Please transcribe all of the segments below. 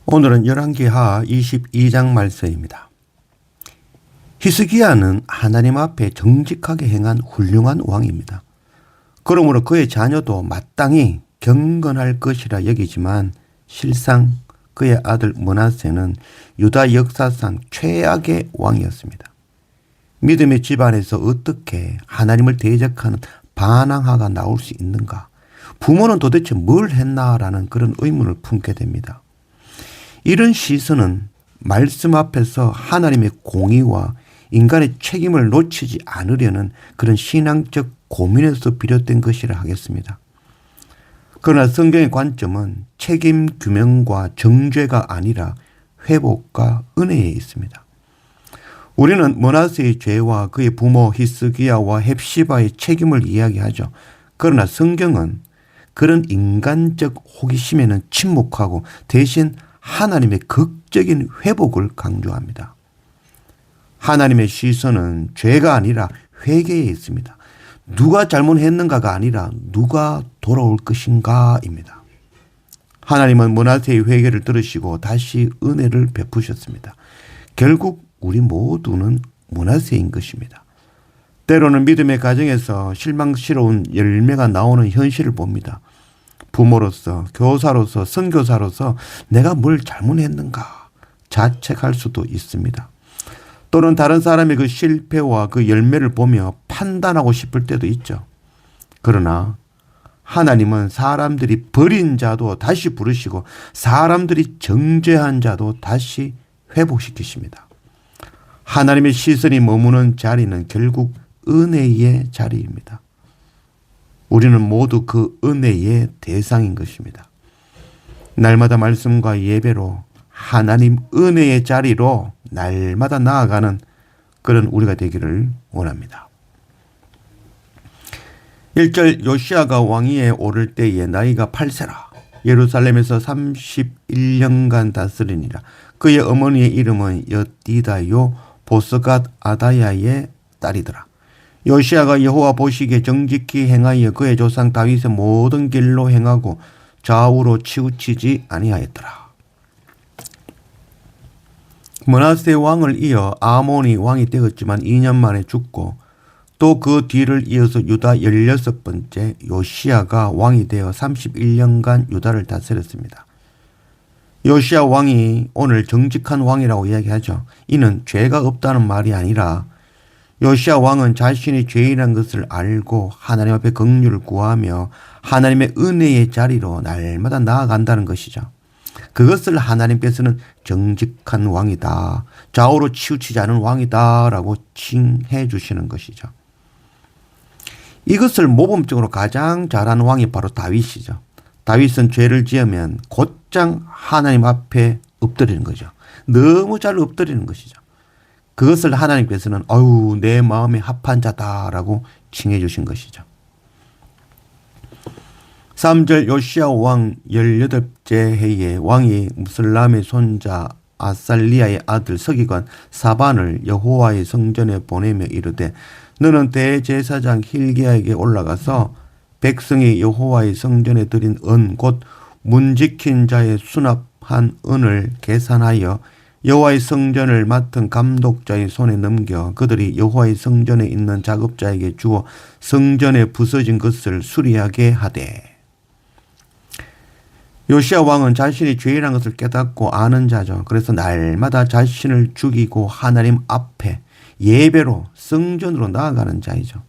오늘은 열왕기하 22장 말씀입니다. 히스기야는 하나님 앞에 정직하게 행한 훌륭한 왕입니다. 그러므로 그의 자녀도 마땅히 경건할 것이라 여기지만 실상 그의 아들 므낫세는 유다 역사상 최악의 왕이었습니다. 믿음의 집안에서 어떻게 하나님을 대적하는 반항아가 나올 수 있는가? 부모는 도대체 뭘 했나라는 그런 의문을 품게 됩니다. 이런 시선은 말씀 앞에서 하나님의 공의와 인간의 책임을 놓치지 않으려는 그런 신앙적 고민에서 비롯된 것이라 하겠습니다. 그러나 성경의 관점은 책임 규명과 정죄가 아니라 회복과 은혜에 있습니다. 우리는 므낫세의 죄와 그의 부모 히스기야와 헵시바의 책임을 이야기하죠. 그러나 성경은 그런 인간적 호기심에는 침묵하고 대신 하나님의 극적인 회복을 강조합니다. 하나님의 시선은 죄가 아니라 회개에 있습니다. 누가 잘못했는가가 아니라 누가 돌아올 것인가입니다. 하나님은 므낫세의 회개를 들으시고 다시 은혜를 베푸셨습니다. 결국 우리 모두는 므낫세인 것입니다. 때로는 믿음의 가정에서 실망스러운 열매가 나오는 현실을 봅니다. 부모로서, 교사로서, 선교사로서 내가 뭘 잘못했는가 자책할 수도 있습니다. 또는 다른 사람의 그 실패와 그 열매를 보며 판단하고 싶을 때도 있죠. 그러나 하나님은 사람들이 버린 자도 다시 부르시고 사람들이 정죄한 자도 다시 회복시키십니다. 하나님의 시선이 머무는 자리는 결국 은혜의 자리입니다. 우리는 모두 그 은혜의 대상인 것입니다. 날마다 말씀과 예배로 하나님 은혜의 자리로 날마다 나아가는 그런 우리가 되기를 원합니다. 1절 요시야가 왕위에 오를 때에 나이가 8세라 예루살렘에서 31년간 다스리니라. 그의 어머니의 이름은 여디다요 보스갓 아다야의 딸이더라. 요시야가 여호와 보시기에 정직히 행하여 그의 조상 다윗의 모든 길로 행하고 좌우로 치우치지 아니하였더라. 므낫세 왕을 이어 아몬이 왕이 되었지만 2년 만에 죽고 또 그 뒤를 이어서 유다 16번째 요시야가 왕이 되어 31년간 유다를 다스렸습니다. 요시야 왕이 오늘 정직한 왕이라고 이야기하죠. 이는 죄가 없다는 말이 아니라 요시야 왕은 자신이 죄인이라는 것을 알고 하나님 앞에 긍휼을 구하며 하나님의 은혜의 자리로 날마다 나아간다는 것이죠. 그것을 하나님께서는 정직한 왕이다, 좌우로 치우치지 않은 왕이다 라고 칭해 주시는 것이죠. 이것을 모범적으로 가장 잘한 왕이 바로 다윗이죠. 다윗은 죄를 지으면 곧장 하나님 앞에 엎드리는 거죠. 너무 잘 엎드리는 것이죠. 그것을 하나님께서는 어휴 내 마음에 합한 자다라고 칭해 주신 것이죠. 3절 요시야 왕 18째 해에 왕이 무슬람의 손자 아살리아의 아들 서기관 사반을 여호와의 성전에 보내며 이르되 너는 대제사장 힐기야에게 올라가서 백성이 여호와의 성전에 드린 은 곧 문지킨 자의 수납한 은을 계산하여 여호와의 성전을 맡은 감독자의 손에 넘겨 그들이 여호와의 성전에 있는 작업자에게 주어 성전에 부서진 것을 수리하게 하되. 요시야 왕은 자신이 죄인한 것을 깨닫고 아는 자죠. 그래서 날마다 자신을 죽이고 하나님 앞에 예배로 성전으로 나아가는 자이죠.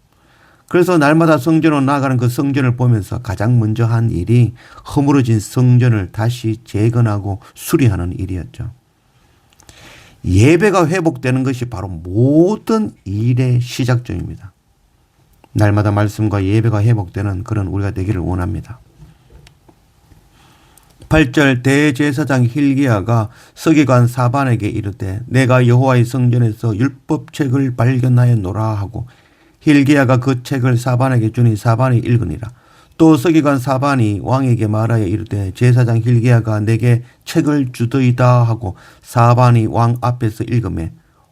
그래서 날마다 성전으로 나아가는 그 성전을 보면서 가장 먼저 한 일이 허물어진 성전을 다시 재건하고 수리하는 일이었죠. 예배가 회복되는 것이 바로 모든 일의 시작점입니다. 날마다 말씀과 예배가 회복되는 그런 우리가 되기를 원합니다. 8절 대제사장 힐기야가 서기관 사반에게 이르되 내가 여호와의 성전에서 율법책을 발견하였노라 하고 힐기야가 그 책을 사반에게 주니 사반이 읽으니라. 또 서기관 사반이 왕에게 말하여 이르되 제사장 힐기야가 내게 책을 주더이다 하고 사반이 왕 앞에서 읽으매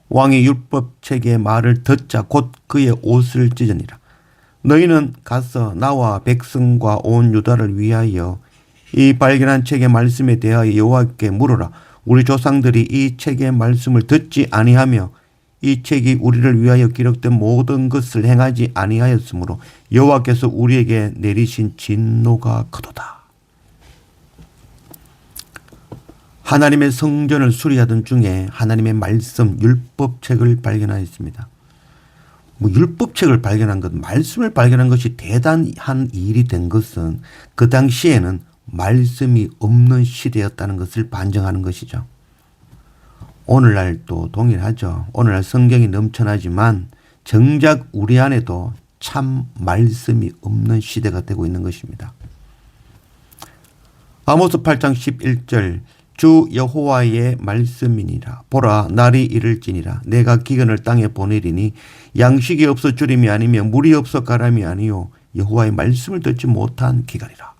왕이 율법책의 말을 듣자 곧 그의 옷을 찢으니라. 너희는 가서 나와 백성과 온 유다를 위하여 이 발견한 책의 말씀에 대하여 여호와께 물으라. 우리 조상들이 이 책의 말씀을 듣지 아니하며 이 책이 우리를 위하여 기록된 모든 것을 행하지 아니하였으므로 여호와께서 우리에게 내리신 진노가 크도다. 하나님의 성전을 수리하던 중에 하나님의 말씀 율법책을 발견하였습니다. 율법책을 발견한 것, 말씀을 발견한 것이 대단한 일이 된 것은 그 당시에는 말씀이 없는 시대였다는 것을 반증하는 것이죠. 오늘날도 동일하죠. 오늘날 성경이 넘쳐나지만 정작 우리 안에도 참 말씀이 없는 시대가 되고 있는 것입니다. 아모스 8장 11절 주 여호와의 말씀이니라. 보라 날이 이를지니라. 내가 기근을 땅에 보내리니 양식이 없어 주림이 아니며 물이 없어 가람이 아니요 여호와의 말씀을 듣지 못한 기간이라.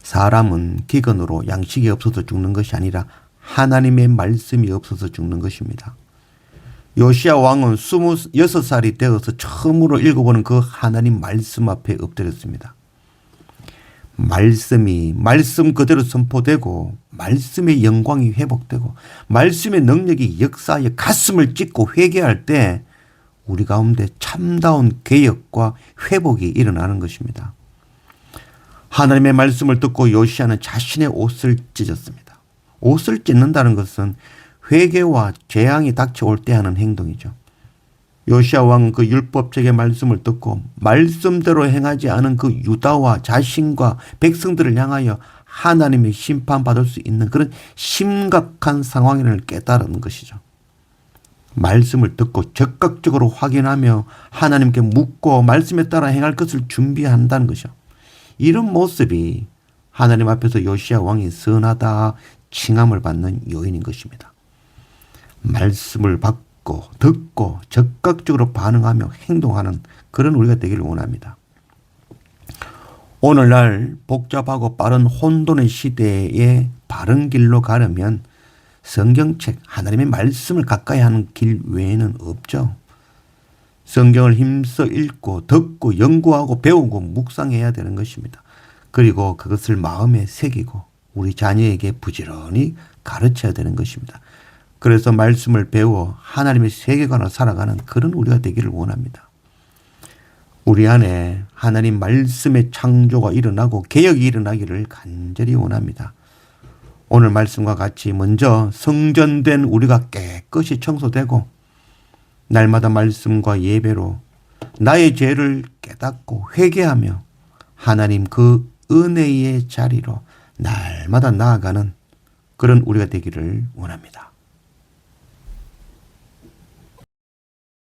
사람은 기근으로 양식이 없어서 죽는 것이 아니라 하나님의 말씀이 없어서 죽는 것입니다. 요시야 왕은 26살이 되어서 처음으로 읽어보는 그 하나님 말씀 앞에 엎드렸습니다. 말씀이 말씀 그대로 선포되고 말씀의 영광이 회복되고 말씀의 능력이 역사하여 가슴을 찢고 회개할 때 우리 가운데 참다운 개혁과 회복이 일어나는 것입니다. 하나님의 말씀을 듣고 요시야는 자신의 옷을 찢었습니다. 옷을 찢는다는 것은 회개와 재앙이 닥쳐올 때 하는 행동이죠. 요시야 왕은 그 율법책의 말씀을 듣고 말씀대로 행하지 않은 그 유다와 자신과 백성들을 향하여 하나님의 심판받을 수 있는 그런 심각한 상황을 깨달은 것이죠. 말씀을 듣고 적극적으로 확인하며 하나님께 묻고 말씀에 따라 행할 것을 준비한다는 것이죠. 이런 모습이 하나님 앞에서 요시야 왕이 선하다 칭함을 받는 요인인 것입니다. 말씀을 듣고 적극적으로 반응하며 행동하는 그런 우리가 되기를 원합니다. 오늘날 복잡하고 빠른 혼돈의 시대에 바른 길로 가려면 성경책, 하나님의 말씀을 가까이 하는 길 외에는 없죠. 성경을 힘써 읽고 듣고 연구하고 배우고 묵상해야 되는 것입니다. 그리고 그것을 마음에 새기고 우리 자녀에게 부지런히 가르쳐야 되는 것입니다. 그래서 말씀을 배워 하나님의 세계관으로 살아가는 그런 우리가 되기를 원합니다. 우리 안에 하나님 말씀의 창조가 일어나고 개혁이 일어나기를 간절히 원합니다. 오늘 말씀과 같이 먼저 성전된 우리가 깨끗이 청소되고 날마다 말씀과 예배로 나의 죄를 깨닫고 회개하며 하나님 그 은혜의 자리로 날마다 나아가는 그런 우리가 되기를 원합니다.